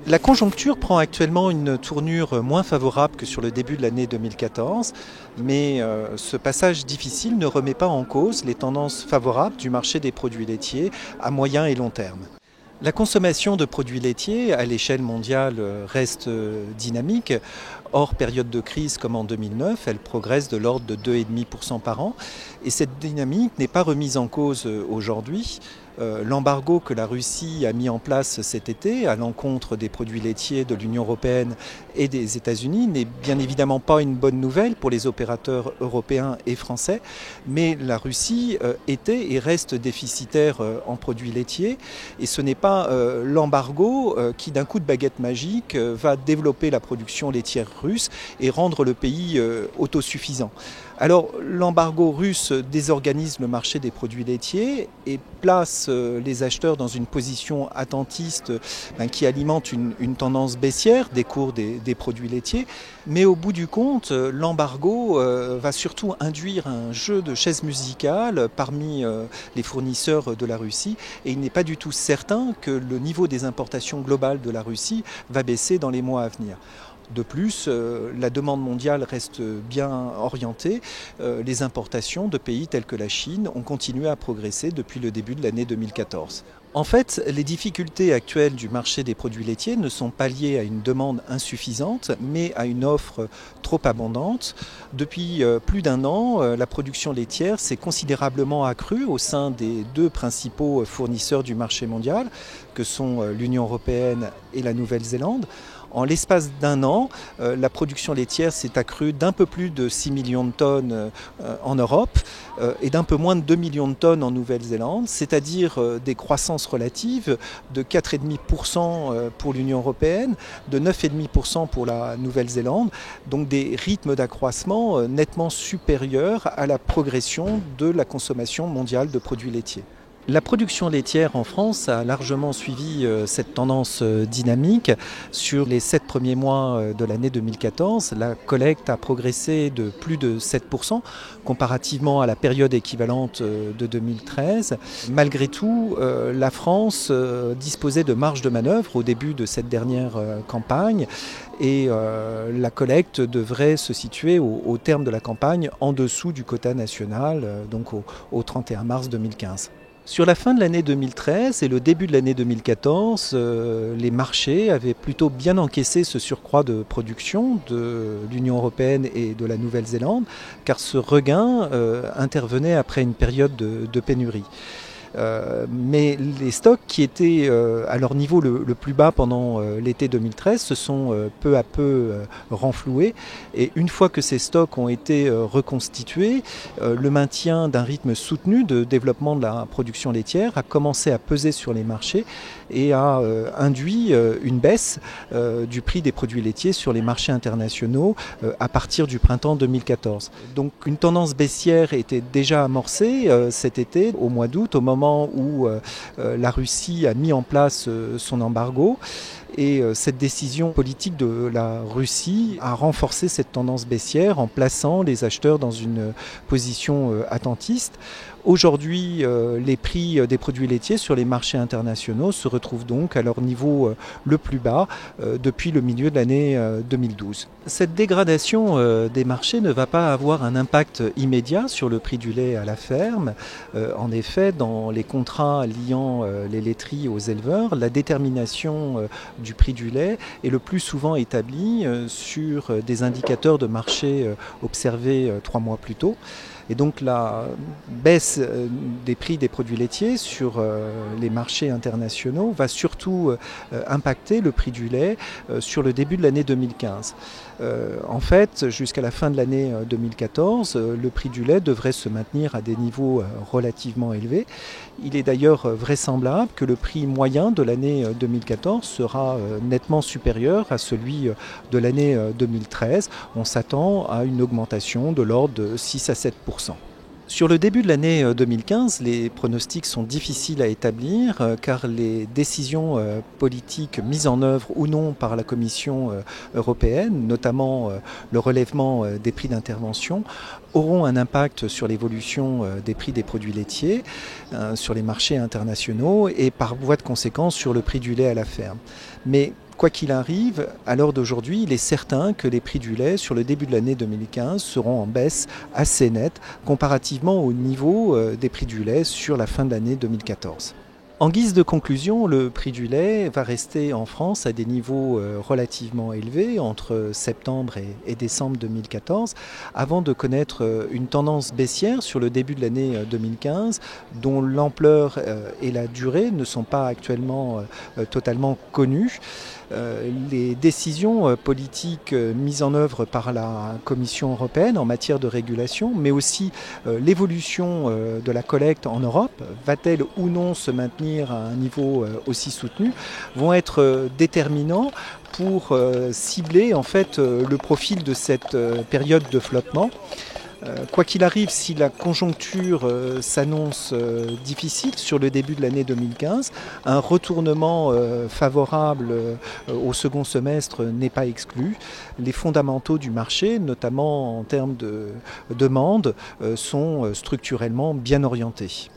La conjoncture prend actuellement une tournure moins favorable que sur le début de l'année 2014, mais ce passage difficile ne remet pas en cause les tendances favorables du marché des produits laitiers à moyen et long terme. La consommation de produits laitiers à l'échelle mondiale reste dynamique. Hors période de crise comme en 2009, elle progresse de l'ordre de 2,5% par an. Et cette dynamique n'est pas remise en cause aujourd'hui. L'embargo que la Russie a mis en place cet été à l'encontre des produits laitiers de l'Union européenne et des États-Unis n'est bien évidemment pas une bonne nouvelle pour les opérateurs européens et français, mais la Russie était et reste déficitaire en produits laitiers et ce n'est pas l'embargo qui d'un coup de baguette magique va développer la production laitière russe et rendre le pays autosuffisant. Alors l'embargo russe désorganise le marché des produits laitiers et place les acheteurs dans une position attentiste qui alimente une tendance baissière des cours des produits laitiers. Mais au bout du compte, l'embargo va surtout induire un jeu de chaises musicales parmi les fournisseurs de la Russie et il n'est pas du tout certain que le niveau des importations globales de la Russie va baisser dans les mois à venir. De plus, la demande mondiale reste bien orientée. Les importations de pays tels que la Chine ont continué à progresser depuis le début de l'année 2014. En fait, les difficultés actuelles du marché des produits laitiers ne sont pas liées à une demande insuffisante, mais à une offre trop abondante. Depuis plus d'un an, la production laitière s'est considérablement accrue au sein des deux principaux fournisseurs du marché mondial, que sont l'Union européenne et la Nouvelle-Zélande. En l'espace d'un an, la production laitière s'est accrue d'un peu plus de 6 millions de tonnes en Europe et d'un peu moins de 2 millions de tonnes en Nouvelle-Zélande, c'est-à-dire des croissances relatives de 4,5% pour l'Union européenne, de 9,5% pour la Nouvelle-Zélande, donc des rythmes d'accroissement nettement supérieurs à la progression de la consommation mondiale de produits laitiers. La production laitière en France a largement suivi cette tendance dynamique. Sur les 7 premiers mois de l'année 2014, la collecte a progressé de plus de 7% comparativement à la période équivalente de 2013. Malgré tout, la France disposait de marge de manœuvre au début de cette dernière campagne et la collecte devrait se situer au terme de la campagne en dessous du quota national, donc au 31 mars 2015. Sur la fin de l'année 2013 et le début de l'année 2014, les marchés avaient plutôt bien encaissé ce surcroît de production de l'Union européenne et de la Nouvelle-Zélande, car ce regain intervenait après une période de pénurie. Mais les stocks qui étaient à leur niveau le plus bas pendant l'été 2013 se sont peu à peu renfloués et une fois que ces stocks ont été reconstitués, le maintien d'un rythme soutenu de développement de la production laitière a commencé à peser sur les marchés et a induit une baisse du prix des produits laitiers sur les marchés internationaux à partir du printemps 2014. Donc une tendance baissière était déjà amorcée cet été, au mois d'août, au moment où la Russie a mis en place son embargo. Et cette décision politique de la Russie a renforcé cette tendance baissière en plaçant les acheteurs dans une position attentiste. Aujourd'hui, les prix des produits laitiers sur les marchés internationaux se retrouvent donc à leur niveau le plus bas depuis le milieu de l'année 2012. Cette dégradation des marchés ne va pas avoir un impact immédiat sur le prix du lait à la ferme. En effet, dans les contrats liant les laiteries aux éleveurs, la détermination du prix du lait est le plus souvent établie sur des indicateurs de marché observés 3 mois plus tôt. Et donc la baisse des prix des produits laitiers sur les marchés internationaux va surtout impacter le prix du lait sur le début de l'année 2015. En fait, jusqu'à la fin de l'année 2014, le prix du lait devrait se maintenir à des niveaux relativement élevés. Il est d'ailleurs vraisemblable que le prix moyen de l'année 2014 sera nettement supérieur à celui de l'année 2013. On s'attend à une augmentation de l'ordre de 6 à 7%. Sur le début de l'année 2015, les pronostics sont difficiles à établir car les décisions politiques mises en œuvre ou non par la Commission européenne, notamment le relèvement des prix d'intervention, auront un impact sur l'évolution des prix des produits laitiers, sur les marchés internationaux et par voie de conséquence sur le prix du lait à la ferme. Mais Quoi qu'il arrive, à l'heure d'aujourd'hui, il est certain que les prix du lait sur le début de l'année 2015 seront en baisse assez nette comparativement au niveau des prix du lait sur la fin de l'année 2014. En guise de conclusion, le prix du lait va rester en France à des niveaux relativement élevés entre septembre et décembre 2014, avant de connaître une tendance baissière sur le début de l'année 2015, dont l'ampleur et la durée ne sont pas actuellement totalement connues. Les décisions politiques mises en œuvre par la Commission européenne en matière de régulation, mais aussi l'évolution de la collecte en Europe, va-t-elle ou non se maintenir à un niveau aussi soutenu, vont être déterminants pour cibler en fait le profil de cette période de flottement. Quoi qu'il arrive, si la conjoncture s'annonce difficile sur le début de l'année 2015, un retournement favorable au second semestre n'est pas exclu. Les fondamentaux du marché, notamment en termes de demande, sont structurellement bien orientés.